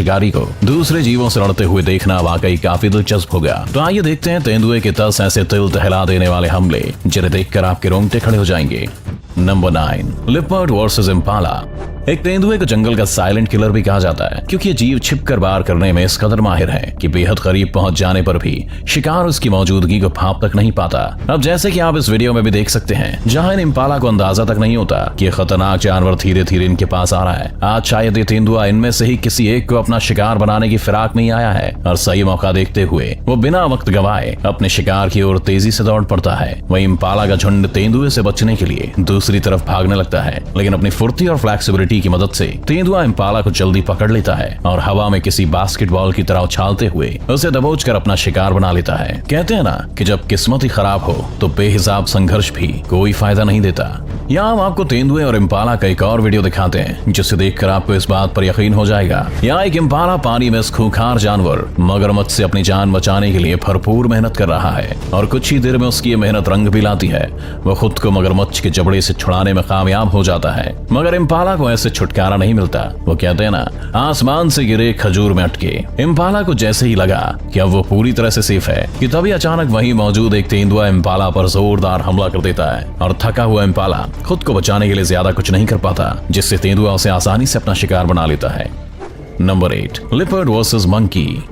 शिकारी को दूसरे जीवों से लड़ते हुए देखना वाकई काफी दिलचस्प होगा। तो आइए देखते हैं तेंदुए के 10 ऐसे दिल दहला देने वाले हमले जिन्हें देखकर आपके रोंगटे खड़े हो जाएंगे। Number 9, leopard versus Impala. एक तेंदुए को जंगल का साइलेंट किलर भी कहा जाता है क्योंकि ये जीव छिपकर वार करने में इस कदर माहिर है कि बेहद करीब पहुंच जाने पर भी शिकार उसकी मौजूदगी को भांप तक नहीं पाता। अब जैसे कि आप इस वीडियो में भी देख सकते हैं, जहां इन इम्पाला को अंदाजा तक नहीं होता कि खतरनाक जानवर धीरे धीरे इनके पास आ रहा है। आज शायद ये तेंदुआ इनमें से ही किसी एक को अपना शिकार बनाने की फिराक में ही आया है और सही मौका देखते हुए वो बिना वक्त गवाए अपने शिकार की ओर तेजी से दौड़ पड़ता है। वही इम्पाला का झुंड तेंदुए से बचने के लिए दूसरी तरफ भागने लगता है, लेकिन अपनी फुर्ती और फ्लेक्सिबिलिटी की मदद से तेंदुआ इम्पाला को जल्दी पकड़ लेता है और हवा में किसी बास्केटबॉल की तरह उछालते हुए उसे दबोचकर अपना शिकार बना लेता है। कहते हैं ना कि जब किस्मत ही खराब हो तो बेहिसाब संघर्ष भी कोई फायदा नहीं देता। यहाँ हम आपको तेंदुए और इम्पाला का एक और वीडियो दिखाते हैं जिसे देखकर आपको इस बात पर यकीन हो जाएगा। यहाँ एक इम्पाला पानी में इस खूंखार जानवर मगरमच्छ से अपनी जान बचाने के लिए भरपूर मेहनत कर रहा है और कुछ ही देर में उसकी मेहनत रंग भी लाती है। वो खुद को मगरमच्छ के जबड़े से छुड़ाने में कामयाब हो जाता है, मगर इम्पाला को ऐसे छुटकारा नहीं मिलता। वो कहते हैं ना, आसमान से गिरे खजूर में अटके। इम्पाला को जैसे ही लगा कि अब वो पूरी तरह से सेफ है कि तभी अचानक वहीं मौजूद एक तेंदुआ इम्पाला पर जोरदार हमला कर देता है और थका हुआ इम्पाला खुद को बचाने के लिए ज्यादा कुछ नहीं कर पाता, जिससे तेंदुआ उसे आसानी से अपना शिकार बना लेता है। Number 8, leopard versus monkey.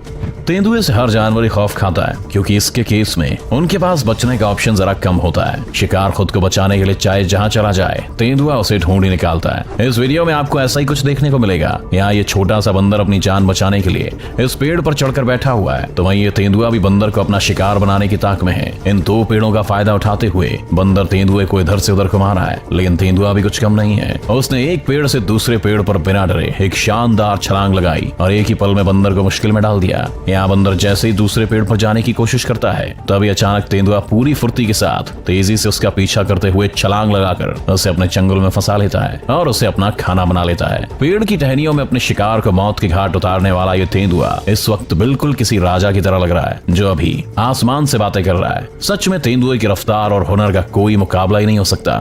तेंदुए से हर जानवर खौफ खाता है क्योंकि इसके केस में उनके पास बचने का ऑप्शन जरा कम होता है। शिकार खुद को बचाने के लिए चाहे जहां चला जाए, तेंदुआ उसे ढूंढ ही निकालता है। इस वीडियो में आपको ऐसा ही कुछ देखने को मिलेगा। यहाँ ये छोटा सा बंदर अपनी जान बचाने के लिए इस पेड़ पर चढ़कर बैठा हुआ है, तो वहीं ये तेंदुआ भी बंदर को अपना शिकार बनाने की ताक में है। इन दो पेड़ों का फायदा उठाते हुए बंदर तेंदुए को इधर से उधर घुमा रहा है, लेकिन तेंदुआ भी कुछ कम नहीं है। उसने एक पेड़ से दूसरे पेड़ पर बिना डरे एक शानदार छलांग लगाई और एक ही पल में बंदर को मुश्किल में डाल दिया। यहाँ बंदर जैसे ही दूसरे पेड़ पर जाने की कोशिश करता है, तभी अचानक तेंदुआ पूरी फुर्ती के साथ तेजी से उसका पीछा करते हुए छलांग लगाकर उसे अपने चंगुल में फंसा लेता है और उसे अपना खाना बना लेता है। पेड़ की टहनियों में अपने शिकार को मौत के घाट उतारने वाला ये तेंदुआ इस वक्त बिल्कुल किसी राजा की तरह लग रहा है जो अभी आसमान से बातें कर रहा है। सच में तेंदुए की रफ्तार और हुनर का कोई मुकाबला ही नहीं हो सकता।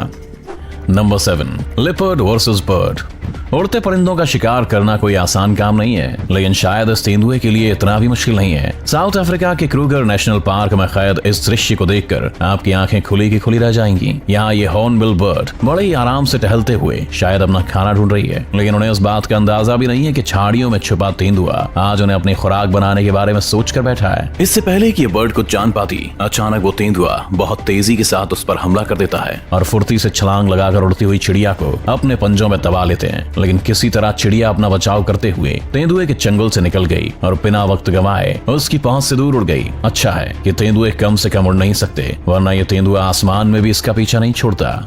Number 7, leopard versus bird. उड़ते परिंदों का शिकार करना कोई आसान काम नहीं है, लेकिन शायद इस तेंदुए के लिए इतना भी मुश्किल नहीं है। साउथ अफ्रीका के क्रूगर नेशनल पार्क में कैद इस दृश्य को देखकर आपकी आंखें खुली की खुली रह जाएंगी। यहाँ ये हॉर्नबिल बर्ड बड़े ही आराम से टहलते हुए शायद अपना खाना ढूंढ रही है, लेकिन उन्हें इस बात का अंदाजा भी नहीं है कि झाड़ियों में छुपा तेंदुआ आज उन्हें अपनी खुराक बनाने के बारे में सोच कर बैठा है। इससे पहले कि ये बर्ड कुछ जान पाती, अचानक वो तेंदुआ बहुत तेजी के साथ उस पर हमला कर देता है और फुर्ती से छलांग लगाकर उड़ती हुई चिड़िया को अपने पंजों में दबा लेते हैं। लेकिन किसी तरह चिड़िया अपना बचाव करते हुए तेंदुए के चंगुल से निकल गई और बिना वक्त गंवाए उसकी पहुंच से दूर उड़ गई। अच्छा है कि तेंदुए कम से कम उड़ नहीं सकते, वरना ये तेंदुआ आसमान में भी इसका पीछा नहीं छोड़ता।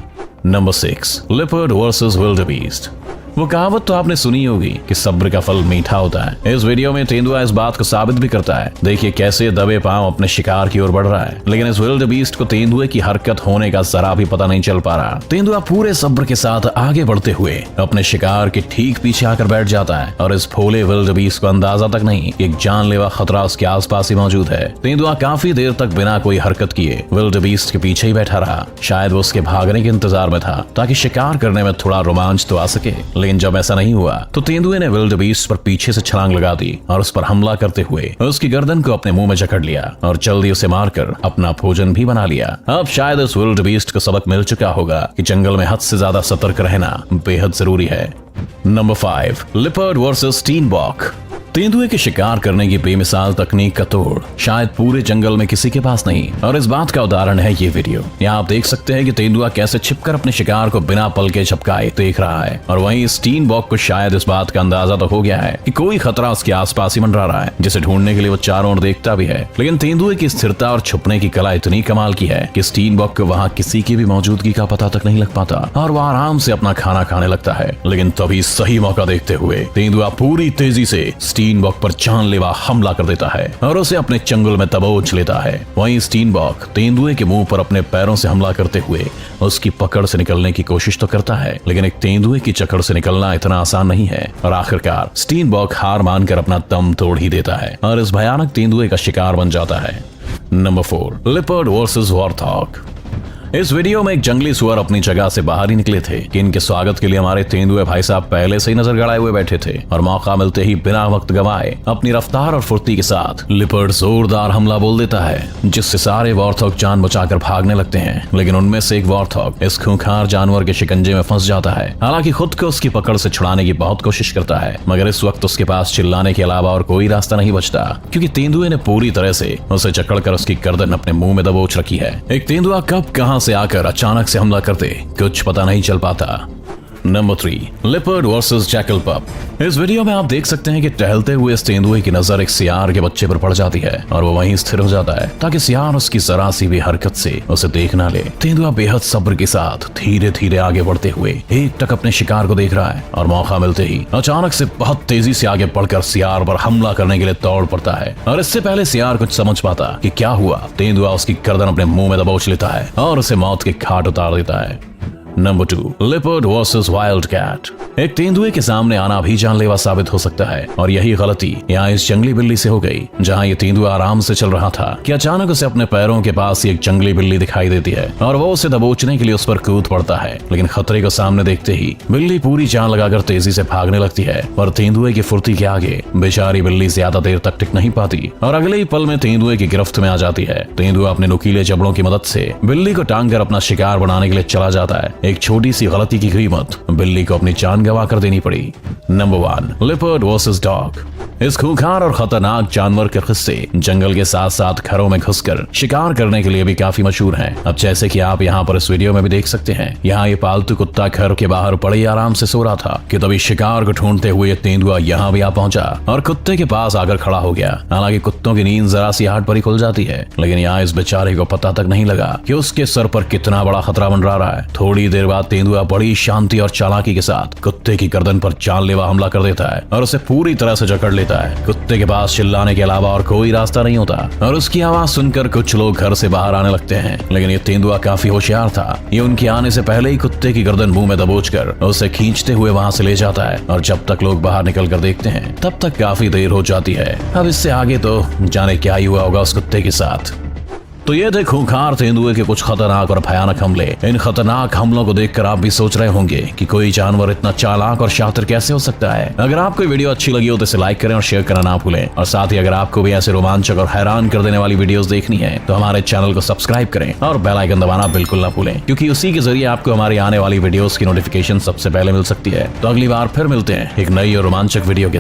Number 6, leopard versus wildebeest. वो कहावत तो आपने सुनी होगी कि सब्र का फल मीठा होता है। इस वीडियो में तेंदुआ इस बात को साबित भी करता है। देखिए कैसे दबे पांव अपने शिकार की ओर बढ़ रहा है, लेकिन इस विल्डेबीस्ट को तेंदुए की हरकत होने का जरा भी पता नहीं चल पा रहा। तेंदुआ पूरे सब्र के साथ आगे बढ़ते हुए अपने शिकार के ठीक पीछे आकर बैठ जाता है और इस भोले विल्डेबीस्ट को अंदाजा तक नहीं कि एक जानलेवा खतरा उसके आसपास ही मौजूद है। तेंदुआ काफी देर तक बिना कोई हरकत किए विल्डेबीस्ट के पीछे ही बैठा रहा। शायद वो उसके भागने के इंतजार में था ताकि शिकार करने में थोड़ा रोमांच तो आ सके, लेकिन जब ऐसा नहीं हुआ तो तेंदुए ने विल्डेबीस्ट पर पीछे से छलांग लगा दी और उस पर हमला करते हुए उसकी गर्दन को अपने मुंह में जकड़ लिया और जल्दी उसे मारकर अपना भोजन भी बना लिया। अब शायद इस विल्डेबीस्ट को सबक मिल चुका होगा कि जंगल में हद से ज्यादा सतर्क रहना बेहद जरूरी है। Number 5, leopard versus steinbok. तेंदुए के शिकार करने की बेमिसाल तकनीक का तोड़ शायद पूरे जंगल में किसी के पास नहीं, और इस बात का उदाहरण है ये वीडियो। यहाँ आप देख सकते हैं कि तेंदुआ कैसे छिपकर अपने शिकार को बिना पल के झपकाए देख रहा है, और वहीं स्टीनबॉक को शायद इस बात का अंदाजा तो हो गया है कि कोई खतरा उसके आसपास ही मंडरा रहा है, जिसे ढूंढने के लिए वो चारों ओर देखता भी है। लेकिन तेंदुए की स्थिरता और छुपने की कला इतनी कमाल की है कि स्टीनबॉक को वहाँ किसी की भी मौजूदगी का पता तक नहीं लग पाता और वह आराम से अपना खाना खाने लगता है। लेकिन तभी सही मौका देखते हुए तेंदुआ पूरी तेजी से स्टीनबॉक पर जानलेवा हमला कर देता है और उसे अपने चंगुल में दबोच लेता है। वहीं स्टीनबॉक तेंदुए के मुंह पर अपने पैरों से हमला करते हुए उसकी पकड़ से निकलने की कोशिश तो करता है, लेकिन एक तेंदुए की जकड़ से निकलना इतना आसान नहीं है और आखिरकार स्टीनबॉक हार मानकर अपना दम तोड़ ही देता है और इस भयानक तेंदुए का शिकार बन जाता है। Number 4, leopard versus warthog. इस वीडियो में एक जंगली सुअर अपनी जगह से बाहर ही निकले थे कि इनके स्वागत के लिए हमारे तेंदुए भाई साहब पहले से ही नजर गड़ाए हुए बैठे थे और मौका मिलते ही बिना वक्त गवाए अपनी रफ्तार और फुर्ती के साथ लिपर्ड जोरदार हमला बोल देता है, जिससे सारे वॉर्थॉग जान बचाकर भागने लगते हैं। लेकिन उनमें से एक वॉर्थॉग इस खूंखार जानवर के शिकंजे में फंस जाता है। हालांकि खुद को उसकी पकड़ से छुड़ाने की बहुत कोशिश करता है, मगर इस वक्त उसके पास चिल्लाने के अलावा और कोई रास्ता नहीं बचता, क्योंकि तेंदुए ने पूरी तरह से उसे जकड़कर उसकी गर्दन अपने मुंह में दबोच रखी है। एक तेंदुआ कब कहां से आकर अचानक से हमला करते कुछ पता नहीं चल पाता। नंबर 3, लिपर्ड वर्सेस जैकल पप। इस वीडियो में आप देख सकते हैं कि टहलते हुए इस तेंदुए की नजर एक सियार के बच्चे पर पड़ जाती है और वो वहीं स्थिर हो जाता है ताकि सियार उसकी जरा सी भी हरकत से उसे देख ना ले। तेंदुआ बेहद सब्र के साथ धीरे धीरे आगे बढ़ते हुए एकटक अपने शिकार को देख रहा है और मौका मिलते ही अचानक से बहुत तेजी से आगे बढ़कर सियार पर हमला करने के लिए दौड़ पड़ता है। और इससे पहले सियार कुछ समझ पाता कि क्या हुआ, तेंदुआ उसकी गर्दन अपने मुंह में दबोच लेता है और उसे मौत के घाट उतार देता है। Number 2, leopard versus wild cat. एक तेंदुए के सामने आना भी जानलेवा साबित हो सकता है और यही गलती यहाँ इस जंगली बिल्ली से हो गई। जहाँ ये तेंदुआ आराम से चल रहा था कि अचानक उसे अपने पैरों के पास ही एक जंगली बिल्ली दिखाई देती है और वो उसे दबोचने के लिए उस पर कूद पड़ता है। लेकिन खतरे को सामने देखते ही बिल्ली पूरी जान लगाकर तेजी से भागने लगती है और तेंदुए की फुर्ती के आगे बेचारी बिल्ली ज्यादा देर तक टिक नहीं पाती और अगले ही पल में तेंदुए की गिरफ्त में आ जाती है। तेंदुआ अपने नुकीले जबड़ों की मदद से बिल्ली को टांग कर अपना शिकार बनाने के लिए चला जाता है। एक छोटी सी गलती की कीमत बिल्ली को अपनी जान गंवा कर देनी पड़ी। Number 1, leopard versus dog. इस खूंखार और खतरनाक जानवर के किस्से जंगल के साथ साथ घरों में घुसकर शिकार करने के लिए भी काफी मशहूर हैं। अब जैसे कि आप यहाँ पर इस वीडियो में भी देख सकते हैं, यहाँ ये पालतू कुत्ता घर के बाहर बड़े ही आराम से सो रहा था कि तभी शिकार को ढूंढते हुए तेंदुआ यहाँ भी आ पहुंचा और कुत्ते के पास आकर खड़ा हो गया। हालांकि कुत्तों की नींद जरा सी आहट पर ही खुल जाती है, लेकिन यहाँ इस बेचारे को पता तक नहीं लगा कि उसके सर पर कितना बड़ा खतरा मंडरा रहा है। थोड़ी देर बाद तेंदुआ बड़ी शांति और चालाकी के साथ कुत्ते की गर्दन पर जानलेवा हमला कर देता है और उसे पूरी तरह से जकड़ लेता है। कुत्ते के पास चिल्लाने के अलावा और कोई रास्ता नहीं होता और उसकी आवाज सुनकर कुछ लोग घर से बाहर आने लगते हैं, लेकिन ये तेंदुआ काफी होशियार था। ये उनके आने से पहले ही कुत्ते की गर्दन मुंह में दबोचकर उसे खींचते हुए वहां से ले जाता है और जब तक लोग बाहर निकल कर देखते हैं तब तक काफी देर हो जाती है। अब इससे आगे तो जाने क्या ही हुआ होगा उस कुत्ते के साथ। तो ये थे खूंखार तेंदुए के कुछ खतरनाक और भयानक हमले। इन खतरनाक हमलों को देखकर आप भी सोच रहे होंगे कि कोई जानवर इतना चालाक और शातिर कैसे हो सकता है। अगर आपको वीडियो अच्छी लगी हो तो इसे लाइक करें और शेयर करना ना भूलें। और साथ ही अगर आपको भी ऐसे रोमांचक और हैरान कर देने वाली वीडियोस देखनी है तो हमारे चैनल को सब्सक्राइब करें और बेल आइकन दबाना बिल्कुल ना भूलें, क्योंकि उसी के जरिए आपको हमारी आने वाली वीडियोस की नोटिफिकेशन सबसे पहले मिल सकती है। तो अगली बार फिर मिलते हैं एक नई और रोमांचक वीडियो के